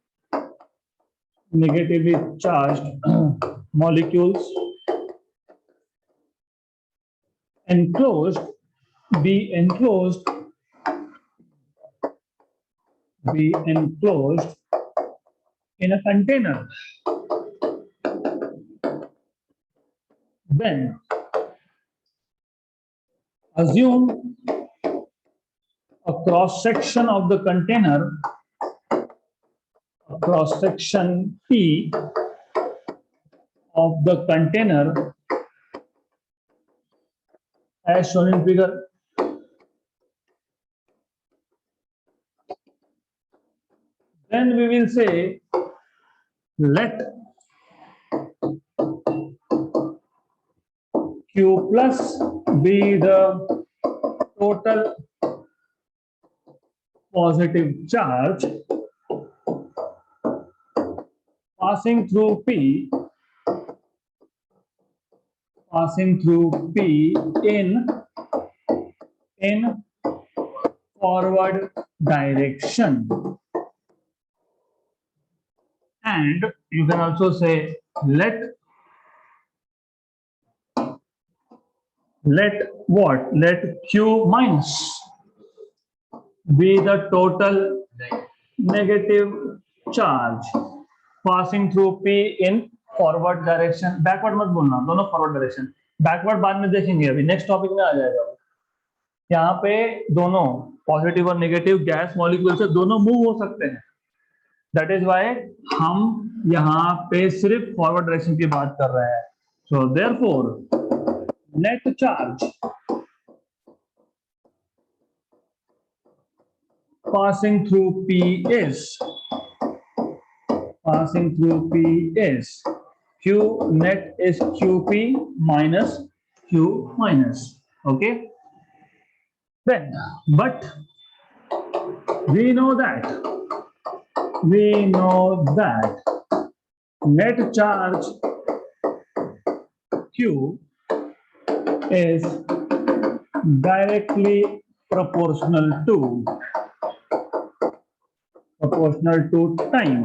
be enclosed in a container. Then assume a cross section of the container, a cross section P of the container as shown in figure. Then we will say let Q plus be the total positive charge passing through P in forward direction. And you can also say let Q minus be the total negative charge passing through P in forward direction. Backward मत बोलना, दोनों forward direction, backward बाद में देखेंगे, अभी नेक्स्ट टॉपिक में आ जाएगा। यहाँ पे दोनों पॉजिटिव और नेगेटिव गैस मॉलिक्यूल से दोनों मूव हो सकते हैं, दैट इज वाई हम यहाँ पे सिर्फ फॉरवर्ड डायरेक्शन की बात कर रहे हैं। So therefore net charge passing through P is Q net is QP minus Q minus. Okay, then but we know that net charge Q is directly proportional to time,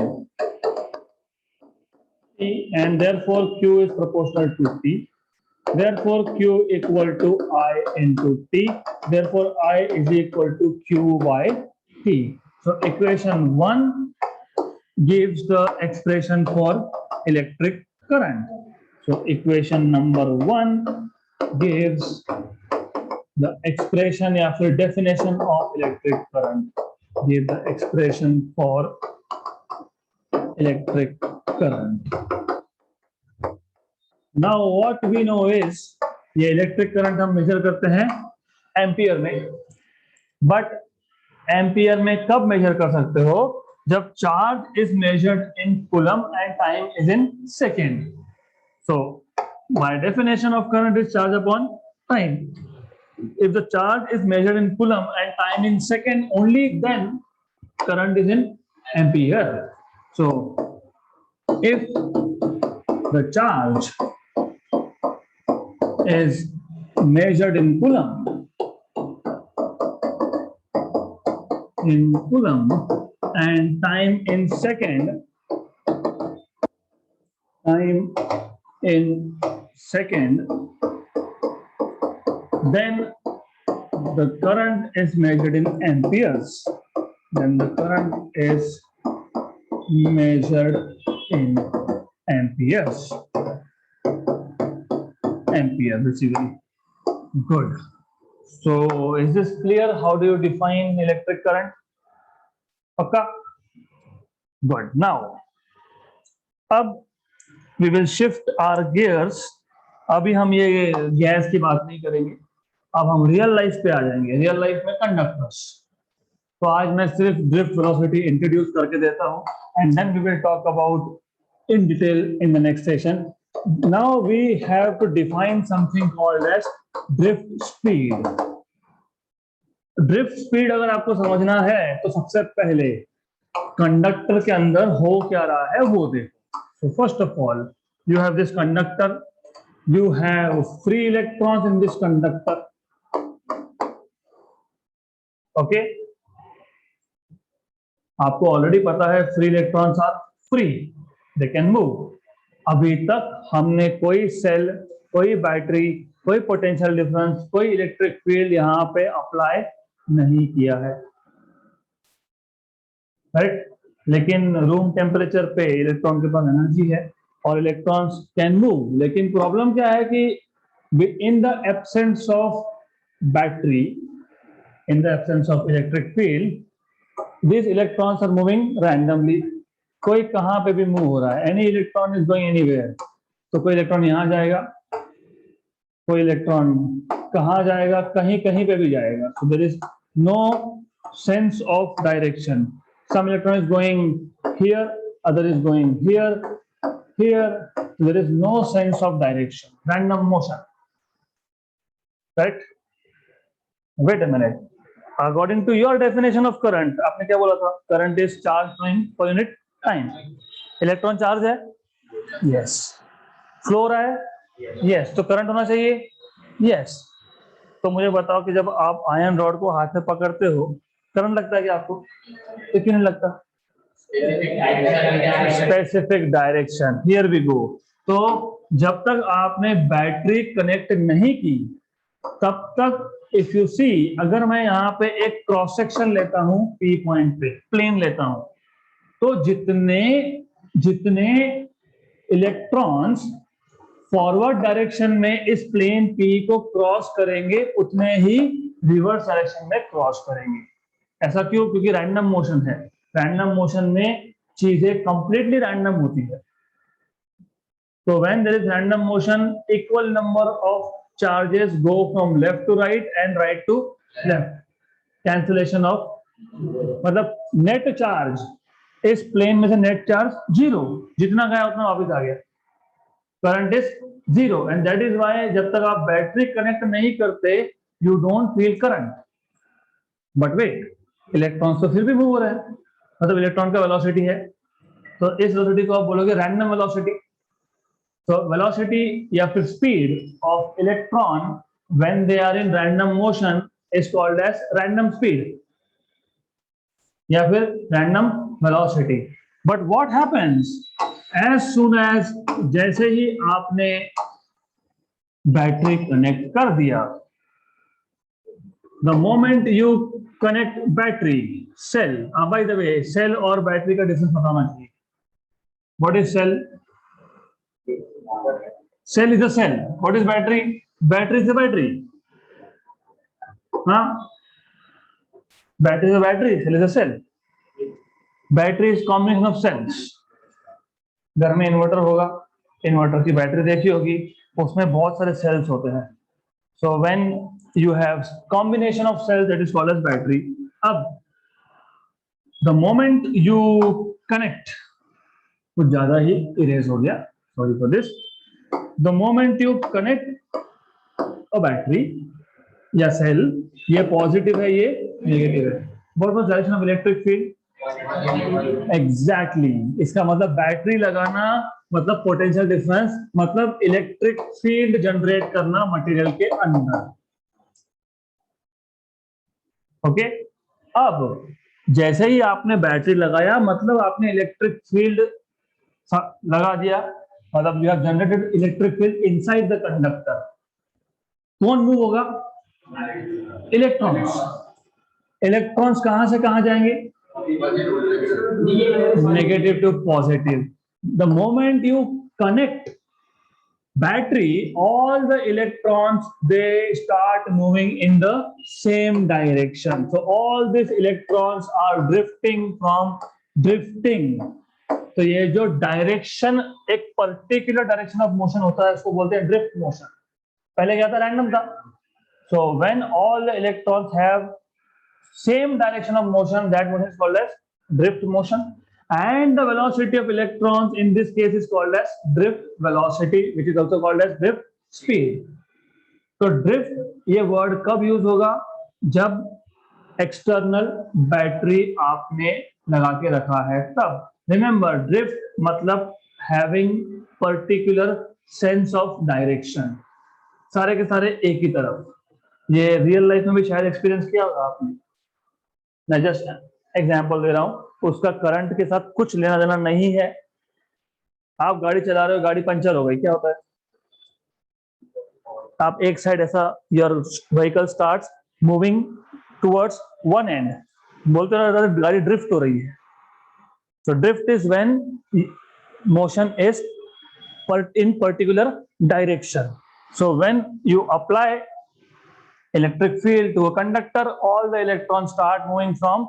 and therefore Q is proportional to T. Therefore Q equal to I into T. Therefore I is equal to Q by T. So equation 1 gives the expression for electric current. So equation number 1 gives the expression या फिर definition of electric current. Give the expression for electric current. Now what we know is ये इलेक्ट्रिक करंट हम मेजर करते हैं एम्पियर में, बट एम्पियर में कब मेजर कर सकते हो? जब charge is measured in coulomb and time is in second. So by definition of current is charge upon time. If the charge is measured in coulomb and time in second, only then current is in ampere. So if the charge is measured in coulomb and time in second, then the current is measured in amperes. Then the current is measured in amperes. Ampere, basically. Good. So is this clear? How do you define electric current? Okay. Good. Now, we will shift our gears. अभी हम ये गैस की बात नहीं करेंगे, अब हम रियल लाइफ पे आ जाएंगे. रियल लाइफ में कंडक्टर्स. तो आज मैं सिर्फ ड्रिफ्ट वेलोसिटी इंट्रोड्यूस करके देता हूँ, and then we will talk about in detail in the next session. Now we have to define something called as drift speed. Drift speed अगर आपको समझना है तो सबसे पहले कंडक्टर के अंदर हो क्या रहा है वो देखो. So first of all, you have this conductor. You have free electrons in this conductor. Okay? आपको ऑलरेडी पता है free electrons are free. They can move. अभी तक हमने कोई सेल, कोई बैटरी, कोई पोटेंशियल डिफरेंस, कोई इलेक्ट्रिक फील्ड यहां पे अप्लाई नहीं किया है, राइट? लेकिन रूम टेम्परेचर पे इलेक्ट्रॉन के पास एनर्जी है और इलेक्ट्रॉन्स कैन मूव. लेकिन प्रॉब्लम क्या है कि in the absence of battery, in the absence of electric field, this electrons are moving randomly. कोई कहां पे भी मूव हो रहा है. Any electron is going anywhere. तो कोई इलेक्ट्रॉन यहां जाएगा, कोई इलेक्ट्रॉन कहां जाएगा, कहीं कहीं पे भी जाएगा. So there is no sense of direction. Some electron is going here, other is going here, here. There is no sense of direction. Random motion, right? Wait a minute. According to your definition of current, आपने क्या बोला था? Current is charge per unit time. Electron charge है, यस. फ्लो हो रहा है, यस. तो करंट होना चाहिए, यस. तो मुझे बताओ कि जब आप आयरन रॉड को हाथ में पकड़ते हो, करंट लगता है कि आपको? तो क्यों नहीं लगता? Specific direction. Here we go. तो जब तक आपने बैटरी कनेक्ट नहीं की तब तक, इफ यू सी, अगर मैं यहाँ पे एक क्रॉस सेक्शन लेता हूं, पी पॉइंट पे प्लेन लेता हूं, तो जितने इलेक्ट्रॉन्स फॉरवर्ड डायरेक्शन में इस प्लेन पी को क्रॉस करेंगे उतने ही रिवर्स डायरेक्शन में क्रॉस करेंगे. ऐसा क्यों? क्योंकि रैंडम मोशन है. रैंडम मोशन में चीजें कंप्लीटली रैंडम होती है. तो when there is random motion, equal number of charges go from left to right and right to left. Cancellation of, मतलब नेट चार्ज इस प्लेन में से नेट चार्ज जीरो. जितना गया उतना वापस आ गया. Current is zero. And that is why जब तक आप बैटरी कनेक्ट नहीं करते, you don't feel current. But wait, electrons तो फिर भी मूव हो रहे हैं. मतलब इलेक्ट्रॉन का वेलोसिटी है, तो इस वेलोसिटी को आप बोलोगे रैंडम वेलोसिटी. तो वेलोसिटी या फिर speed of electron when they are in random motion is called as random speed या फिर random velocity. But what happens as soon as, जैसे ही आपने बैटरी कनेक्ट कर दिया, the moment you connect battery, cell, by the way cell और बैटरी का डिफरेंस बताना चाहिए. What is cell? Cell is a cell. What is battery? Battery is a battery. हाँ, battery is a battery. Cell is a cell. Battery is combination of cells. घर में इन्वर्टर होगा, इन्वर्टर की बैटरी देखी होगी, उसमें बहुत सारे सेल्स होते हैं. So when you have combination of cells, that is called as battery. अब the moment you connect, कुछ ज्यादा ही इरेज हो गया, sorry for this. The moment you connect a battery या सेल, ये पॉजिटिव है, ये नेगेटिव है. What was direction of electric field? Exactly. इसका मतलब बैटरी लगाना मतलब पोटेंशियल डिफरेंस, मतलब इलेक्ट्रिक फील्ड जनरेट करना मटेरियल के अंदर. ओके, अब जैसे ही आपने बैटरी लगाया मतलब आपने इलेक्ट्रिक फील्ड लगा दिया, मतलब you have generated electric field inside the conductor. कौन मूव होगा? इलेक्ट्रॉन्स. इलेक्ट्रॉन्स कहां से कहां जाएंगे? Negative to positive. The moment you connect battery, all the electrons, they start moving in the same direction. So all these electrons are drifting. तो ये जो डायरेक्शन, एक पर्टिकुलर डायरेक्शन ऑफ मोशन होता है, उसको बोलते हैं ड्रिफ्ट मोशन. पहले क्या था? रैंडम था. So when all the electrons have same direction of motion, that motion is called as drift motion. And the velocity of electrons in this case is called as drift velocity, which is also called as drift speed. तो drift ये word कब यूज होगा? जब एक्सटर्नल बैटरी आपने लगा के रखा है तब. रिमेंबर, drift मतलब having particular sense of direction. सारे के सारे एक ही तरफ. ये रियल लाइफ में भी शायद एक्सपीरियंस किया होगा आपने. मैं जस्ट एग्जांपल दे रहा हूं, उसका करंट के साथ कुछ लेना देना नहीं है. आप गाड़ी चला रहे हो, गाड़ी पंचर हो गई, क्या होता है? आप एक साइड ऐसा, your vehicle starts moving towards one and, बोलते रहो गाड़ी ड्रिफ्ट हो रही है. तो drift is when motion is in particular direction. So when you apply electric field to a conductor, all the electrons start moving from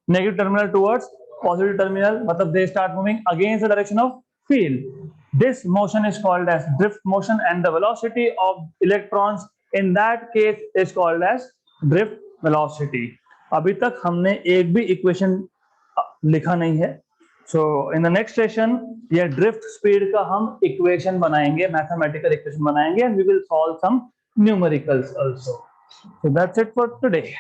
negative terminal towards positive terminal, matlab they start moving against the direction of field. This motion is called as drift motion, and the velocity of electrons in that case is called as drift velocity. अभी तक हमने एक भी इक्वेशन लिखा नहीं है. So in the next session ये drift speed का हम इक्वेशन बनाएंगे, मैथमेटिकल इक्वेशन बनाएंगे, and we will solve some numericals also. So that's it for today.